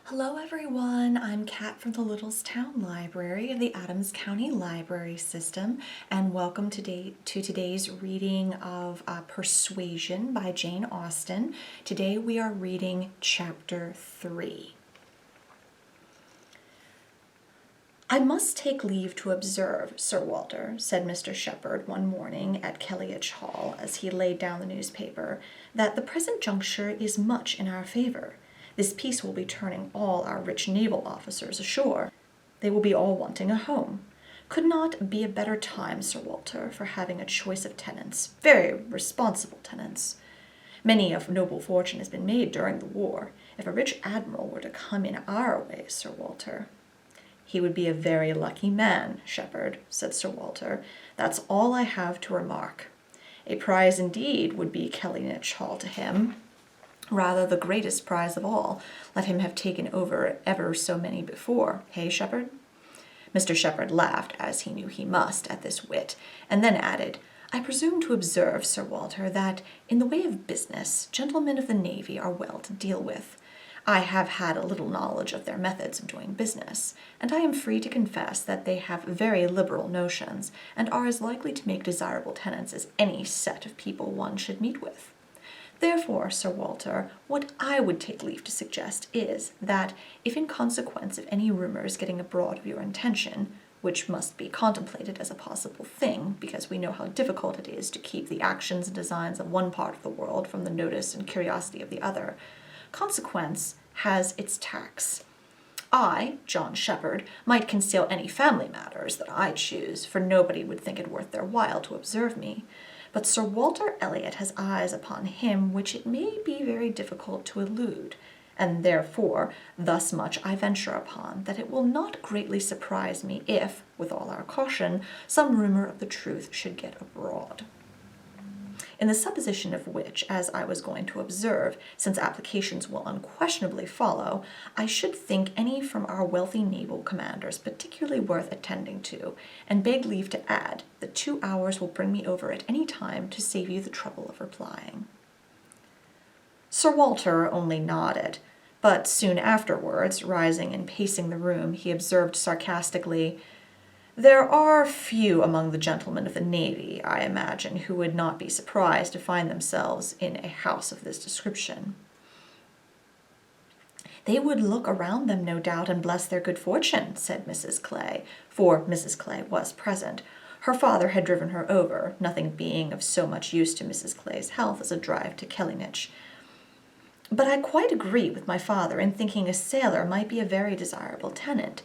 Hello everyone, I'm Kat from the Littlestown Library of the Adams County Library System, and welcome to today's reading of Persuasion by Jane Austen. Today we are reading Chapter 3. "I must take leave to observe, Sir Walter," said Mr. Shepherd one morning at Kellynch Hall as he laid down the newspaper, "that the present juncture is much in our favour. This peace will be turning all our rich naval officers ashore. They will be all wanting a home. Could not be a better time, Sir Walter, for having a choice of tenants, very responsible tenants. Many of noble fortune has been made during the war. If a rich admiral were to come in our way, Sir Walter—" "He would be a very lucky man, Shepherd," said Sir Walter. "That's all I have to remark. A prize indeed would be Kellynch Hall to him. Rather the greatest prize of all, let him have taken over ever so many before, hey, Shepherd?" Mr. Shepherd laughed, as he knew he must, at this wit, and then added, "I presume to observe, Sir Walter, that, in the way of business, gentlemen of the navy are well to deal with. I have had a little knowledge of their methods of doing business, and I am free to confess that they have very liberal notions, and are as likely to make desirable tenants as any set of people one should meet with. Therefore, Sir Walter, what I would take leave to suggest is, that, if in consequence of any rumours getting abroad of your intention, which must be contemplated as a possible thing, because we know how difficult it is to keep the actions and designs of one part of the world from the notice and curiosity of the other, consequence has its tax. I, John Shepherd, might conceal any family matters that I choose, for nobody would think it worth their while to observe me. But Sir Walter Elliot has eyes upon him which it may be very difficult to elude, and therefore thus much I venture upon, that it will not greatly surprise me if, with all our caution, some rumour of the truth should get abroad. In the supposition of which, as I was going to observe, since applications will unquestionably follow, I should think any from our wealthy naval commanders particularly worth attending to, and beg leave to add that 2 hours will bring me over at any time to save you the trouble of replying." Sir Walter only nodded, but soon afterwards, rising and pacing the room, he observed sarcastically, "There are few among the gentlemen of the navy, I imagine, who would not be surprised to find themselves in a house of this description." "They would look around them, no doubt, and bless their good fortune," said Mrs. Clay, for Mrs. Clay was present. Her father had driven her over, nothing being of so much use to Mrs. Clay's health as a drive to Kellynch. "But I quite agree with my father in thinking a sailor might be a very desirable tenant.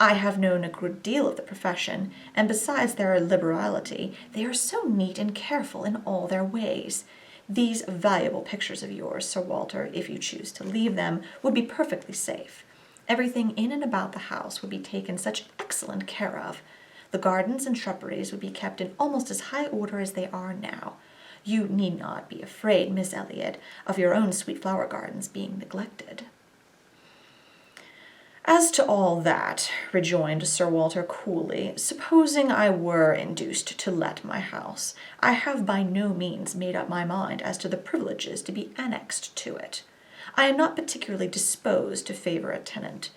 I have known a good deal of the profession, and besides their liberality, they are so neat and careful in all their ways. These valuable pictures of yours, Sir Walter, if you choose to leave them, would be perfectly safe. Everything in and about the house would be taken such excellent care of. The gardens and shrubberies would be kept in almost as high order as they are now. You need not be afraid, Miss Elliot, of your own sweet flower gardens being neglected." "As to all that," rejoined Sir Walter coolly, "supposing I were induced to let my house, I have by no means made up my mind as to the privileges to be annexed to it. I am not particularly disposed to favour a tenant.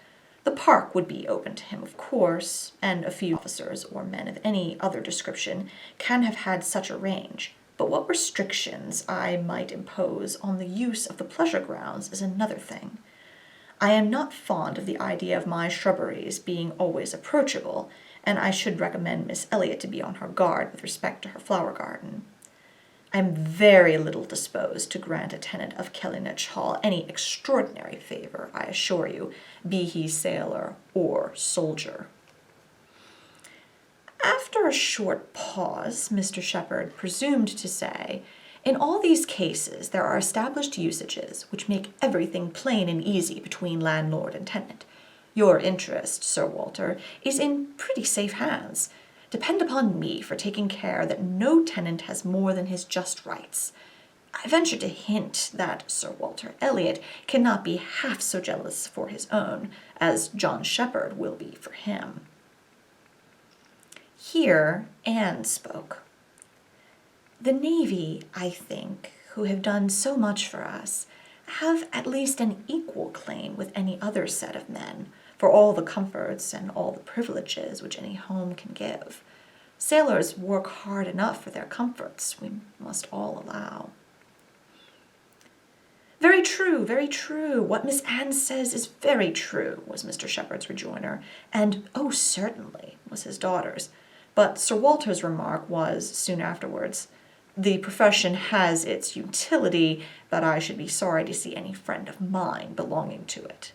The park would be open to him, of course, and a few officers or men of any other description can have had such arrange, but what restrictions I might impose on the use of the pleasure grounds is another thing. I am not fond of the idea of my shrubberies being always approachable, and I should recommend Miss Elliot to be on her guard with respect to her flower garden. I am very little disposed to grant a tenant of Kellynch Hall any extraordinary favour, I assure you, be he sailor or soldier." After a short pause, Mr. Shepherd presumed to say, "In all these cases there are established usages which make everything plain and easy between landlord and tenant. Your interest, Sir Walter, is in pretty safe hands. Depend upon me for taking care that no tenant has more than his just rights. I venture to hint that Sir Walter Elliot cannot be half so jealous for his own as John Shepherd will be for him." Here Anne spoke. "The navy, I think, who have done so much for us, have at least an equal claim with any other set of men for all the comforts and all the privileges which any home can give. Sailors work hard enough for their comforts, we must all allow. Very true, very true. What Miss Anne says is very true, was Mr. Shepherd's rejoinder, and oh, certainly, was his daughter's. But Sir Walter's remark was, soon afterwards, the profession has its utility, but I should be sorry to see any friend of mine belonging to it.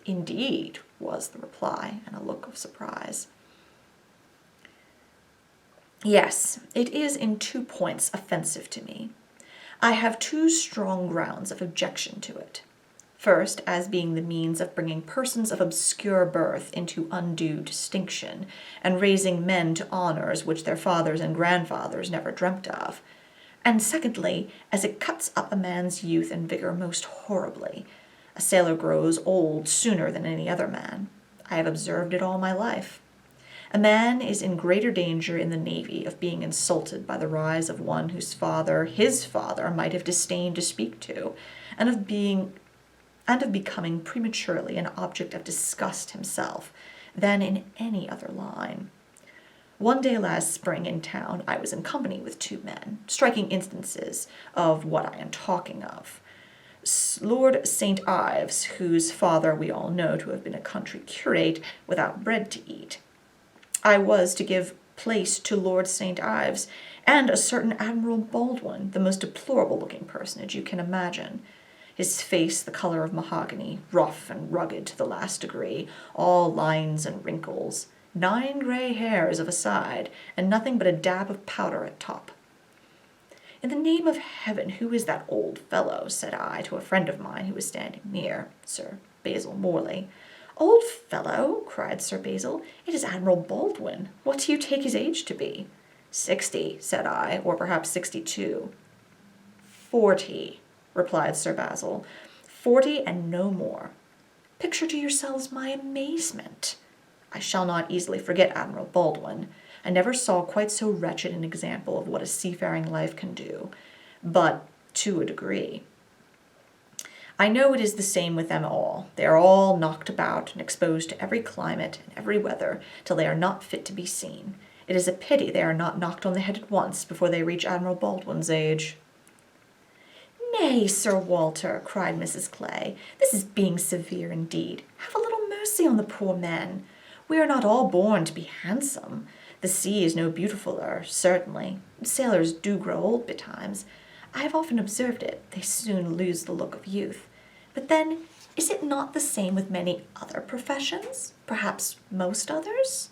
Indeed, was the reply, and a look of surprise. Yes, it is in 2 points offensive to me. I have 2 strong grounds of objection to it. First, as being the means of bringing persons of obscure birth into undue distinction, and raising men to honors which their fathers and grandfathers never dreamt of. And secondly, as it cuts up a man's youth and vigor most horribly. A sailor grows old sooner than any other man. I have observed it all my life. A man is in greater danger in the Navy of being insulted by the rise of one whose father, his father, might have disdained to speak to, and of becoming prematurely an object of disgust himself, than in any other line. One day last spring in town I was in company with 2 men, striking instances of what I am talking of. Lord St. Ives, whose father we all know to have been a country curate without bread to eat. I was to give place to Lord St. Ives, and a certain Admiral Baldwin, the most deplorable-looking personage you can imagine. His face the color of mahogany, rough and rugged to the last degree, all lines and wrinkles, 9 grey hairs of a side, and nothing but a dab of powder at top. In the name of heaven, who is that old fellow? Said I to a friend of mine who was standing near, Sir Basil Morley. Old fellow, cried Sir Basil, it is Admiral Baldwin. What do you take his age to be? 60, said I, or perhaps 62. 40, replied Sir Basil. 40 and no more. Picture to yourselves my amazement. I shall not easily forget Admiral Baldwin. I never saw quite so wretched an example of what a seafaring life can do, but to a degree. I know it is the same with them all. They are all knocked about and exposed to every climate and every weather till they are not fit to be seen. It is a pity they are not knocked on the head at once before they reach Admiral Baldwin's age. Nay, Sir Walter, cried Mrs. Clay, this is being severe indeed. Have a little mercy on the poor men. We are not all born to be handsome. The sea is no beautifuller, certainly. Sailors do grow old betimes. I have often observed it. They soon lose the look of youth. But then, is it not the same with many other professions? Perhaps most others?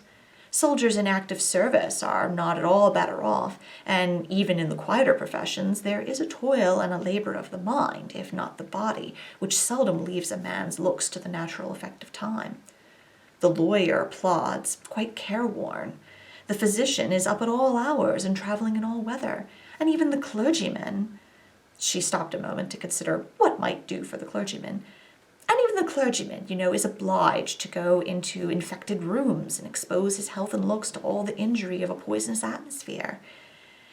Soldiers in active service are not at all better off, and even in the quieter professions there is a toil and a labor of the mind, if not the body, which seldom leaves a man's looks to the natural effect of time. The lawyer plods, quite careworn. The physician is up at all hours and traveling in all weather, and even the clergyman. She stopped a moment to consider what might do for the clergyman. And even the clergyman, is obliged to go into infected rooms and expose his health and looks to all the injury of a poisonous atmosphere.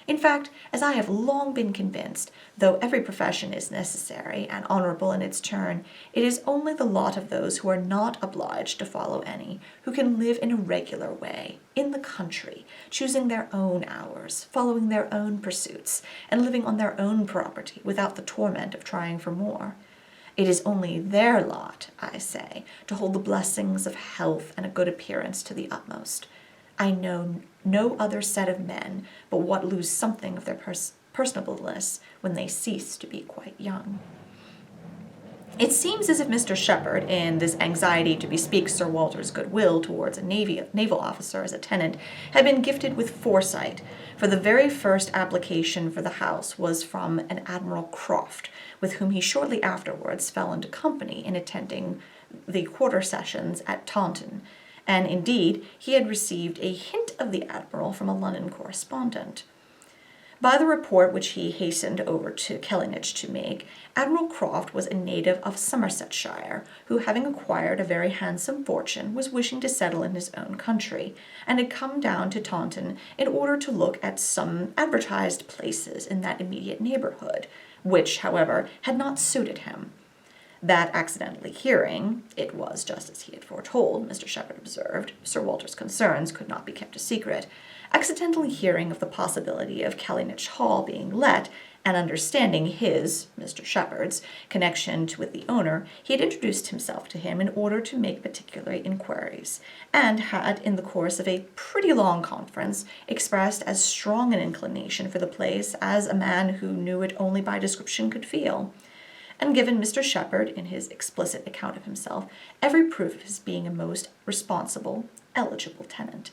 In fact, as I have long been convinced, though every profession is necessary and honorable in its turn, it is only the lot of those who are not obliged to follow any, who can live in a regular way, in the country, choosing their own hours, following their own pursuits, and living on their own property without the torment of trying for more. It is only their lot, I say, to hold the blessings of health and a good appearance to the utmost. I know no other set of men but what lose something of their personableness when they cease to be quite young. It seems as if Mr. Shepherd, in this anxiety to bespeak Sir Walter's goodwill towards a naval officer as a tenant, had been gifted with foresight, for the very first application for the house was from an Admiral Croft, with whom he shortly afterwards fell into company in attending the quarter sessions at Taunton, and indeed he had received a hint of the Admiral from a London correspondent. By the report which he hastened over to Kellynch to make, Admiral Croft was a native of Somersetshire, who, having acquired a very handsome fortune, was wishing to settle in his own country, and had come down to Taunton in order to look at some advertised places in that immediate neighbourhood, which, however, had not suited him. That accidentally hearing, it was just as he had foretold, Mr. Shepherd observed, Sir Walter's concerns could not be kept a secret, accidentally hearing of the possibility of Kellynch Hall being let, and understanding his, Mr. Shepherd's, connection with the owner, he had introduced himself to him in order to make particular inquiries, and had, in the course of a pretty long conference, expressed as strong an inclination for the place as a man who knew it only by description could feel, and given Mr. Shepherd, in his explicit account of himself, every proof of his being a most responsible, eligible tenant.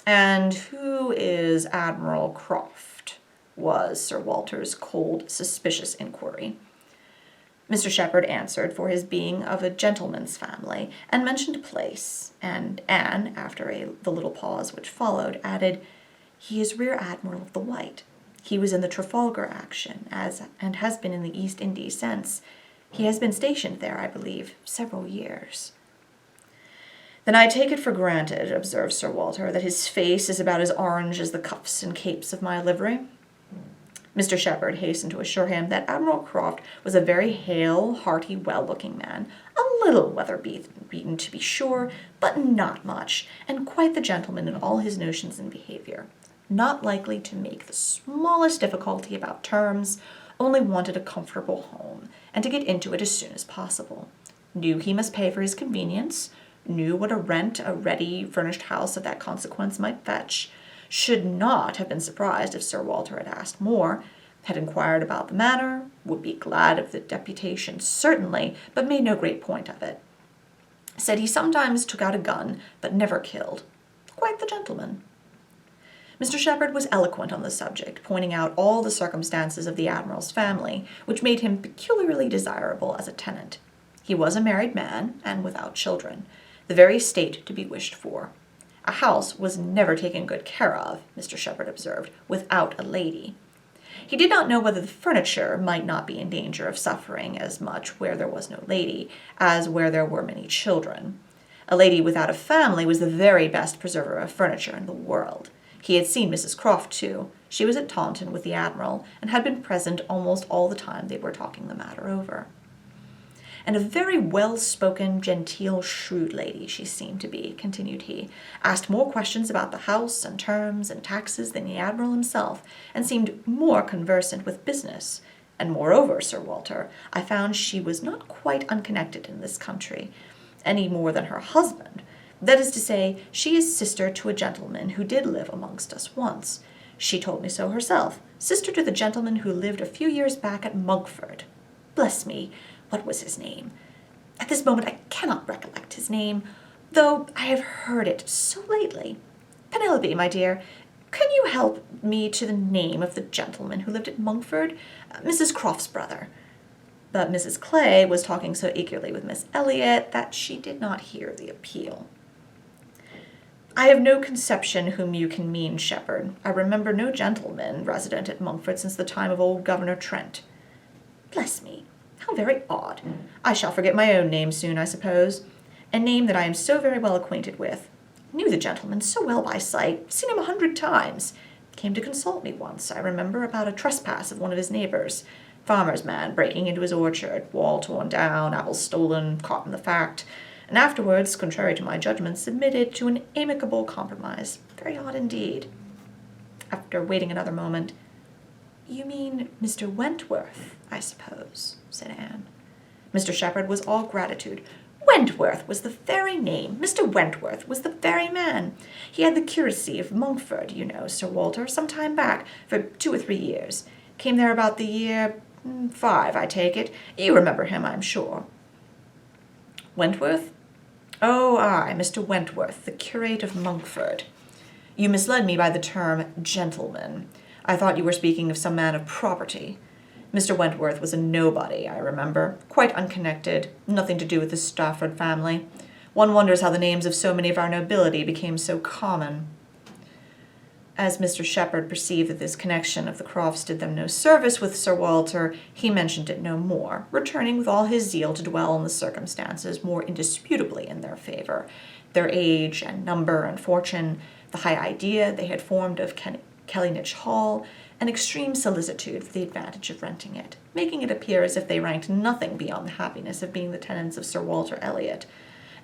"And who is Admiral Croft?" was Sir Walter's cold, suspicious inquiry. Mr. Shepherd answered for his being of a gentleman's family, and mentioned a place, and Anne, after the little pause which followed, added, "He is Rear Admiral of the White. He was in the Trafalgar action, and has been in the East Indies since. He has been stationed there, I believe, several years." "Then I take it for granted," observed Sir Walter, "that his face is about as orange as the cuffs and capes of my livery?" Mr. Shepherd hastened to assure him that Admiral Croft was a very hale, hearty, well-looking man, a little weather-beaten to be sure, but not much, and quite the gentleman in all his notions and behaviour. Not likely to make the smallest difficulty about terms, only wanted a comfortable home, and to get into it as soon as possible. Knew he must pay for his convenience, knew what a rent a ready furnished house of that consequence might fetch, should not have been surprised if Sir Walter had asked more, had inquired about the matter, would be glad of the deputation certainly, but made no great point of it. Said he sometimes took out a gun, but never killed. Quite the gentleman. Mr. Shepherd was eloquent on the subject, pointing out all the circumstances of the Admiral's family, which made him peculiarly desirable as a tenant. He was a married man, and without children, the very state to be wished for. A house was never taken good care of, Mr. Shepherd observed, without a lady. He did not know whether the furniture might not be in danger of suffering as much where there was no lady, as where there were many children. A lady without a family was the very best preserver of furniture in the world. He had seen Mrs. Croft, too. She was at Taunton with the Admiral, and had been present almost all the time they were talking the matter over. And a very well-spoken, genteel, shrewd lady she seemed to be, continued he, asked more questions about the house and terms and taxes than the Admiral himself, and seemed more conversant with business. And moreover, Sir Walter, I found she was not quite unconnected in this country, any more than her husband. That is to say, she is sister to a gentleman who did live amongst us once. She told me so herself, sister to the gentleman who lived a few years back at Monkford. Bless me, what was his name? At this moment I cannot recollect his name, though I have heard it so lately. Penelope, my dear, can you help me to the name of the gentleman who lived at Monkford? Mrs. Croft's brother. But Mrs. Clay was talking so eagerly with Miss Elliot that she did not hear the appeal. I have no conception whom you can mean, Shepherd. I remember no gentleman resident at Monkford since the time of old Governor Trent. Bless me, how very odd. I shall forget my own name soon, I suppose. A name that I am so very well acquainted with. Knew the gentleman so well by sight, seen him 100 times. Came to consult me once, I remember, about a trespass of one of his neighbors. Farmer's man breaking into his orchard, wall torn down, apples stolen, caught in the fact, and afterwards, contrary to my judgment, submitted to an amicable compromise. Very odd indeed. After waiting another moment, "You mean Mr. Wentworth, I suppose," said Anne. Mr. Shepherd was all gratitude. Wentworth was the very name. Mr. Wentworth was the very man. He had the curacy of Monkford, you know, Sir Walter, some time back, for 2 or 3 years. Came there about the year 5, I take it. You remember him, I'm sure. Wentworth? Oh, aye, Mr. Wentworth, the curate of Monkford. You misled me by the term gentleman. I thought you were speaking of some man of property. Mr. Wentworth was a nobody, I remember, quite unconnected, nothing to do with the Stafford family. One wonders how the names of so many of our nobility became so common. As Mr. Shepherd perceived that this connection of the Crofts did them no service with Sir Walter, he mentioned it no more, returning with all his zeal to dwell on the circumstances more indisputably in their favour, their age and number and fortune, the high idea they had formed of Kellynch Hall, an extreme solicitude for the advantage of renting it, making it appear as if they ranked nothing beyond the happiness of being the tenants of Sir Walter Elliot.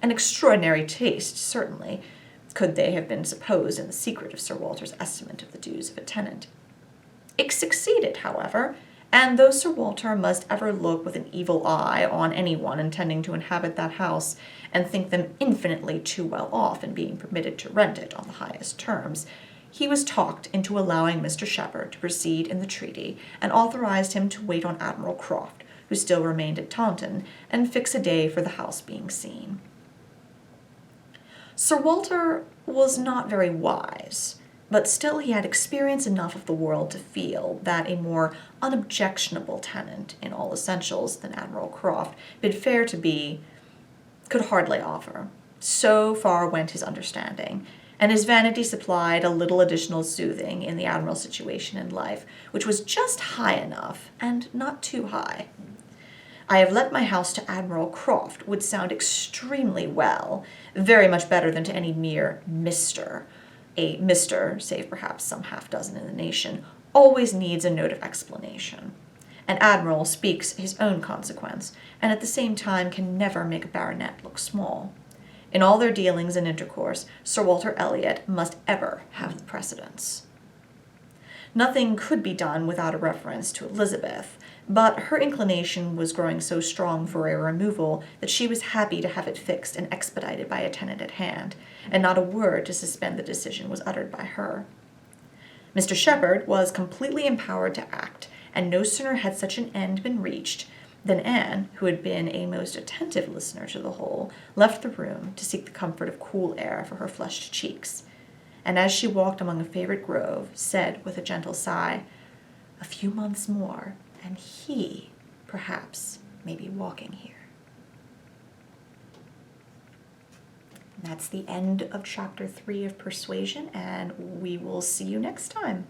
An extraordinary taste, certainly, could they have been supposed in the secret of Sir Walter's estimate of the dues of a tenant. It succeeded, however, and though Sir Walter must ever look with an evil eye on anyone intending to inhabit that house, and think them infinitely too well off in being permitted to rent it on the highest terms, he was talked into allowing Mr. Shepherd to proceed in the treaty, and authorized him to wait on Admiral Croft, who still remained at Taunton, and fix a day for the house being seen. Sir Walter was not very wise, but still he had experience enough of the world to feel that a more unobjectionable tenant in all essentials than Admiral Croft bid fair to be could hardly offer. So far went his understanding, and his vanity supplied a little additional soothing in the Admiral's situation in life, which was just high enough, and not too high. "I have let my house to Admiral Croft" would sound extremely well, very much better than to any mere Mr. A Mr., save perhaps some half-dozen in the nation, always needs a note of explanation. An admiral speaks his own consequence, and at the same time can never make a baronet look small. In all their dealings and intercourse, Sir Walter Elliot must ever have the precedence. Nothing could be done without a reference to Elizabeth, but her inclination was growing so strong for a removal that she was happy to have it fixed and expedited by a tenant at hand, and not a word to suspend the decision was uttered by her. Mr. Shepherd was completely empowered to act, and no sooner had such an end been reached than Anne, who had been a most attentive listener to the whole, left the room to seek the comfort of cool air for her flushed cheeks, and as she walked among a favorite grove, said with a gentle sigh, "A few months more, and he, perhaps, may be walking here." That's the end of Chapter 3 of Persuasion, and we will see you next time.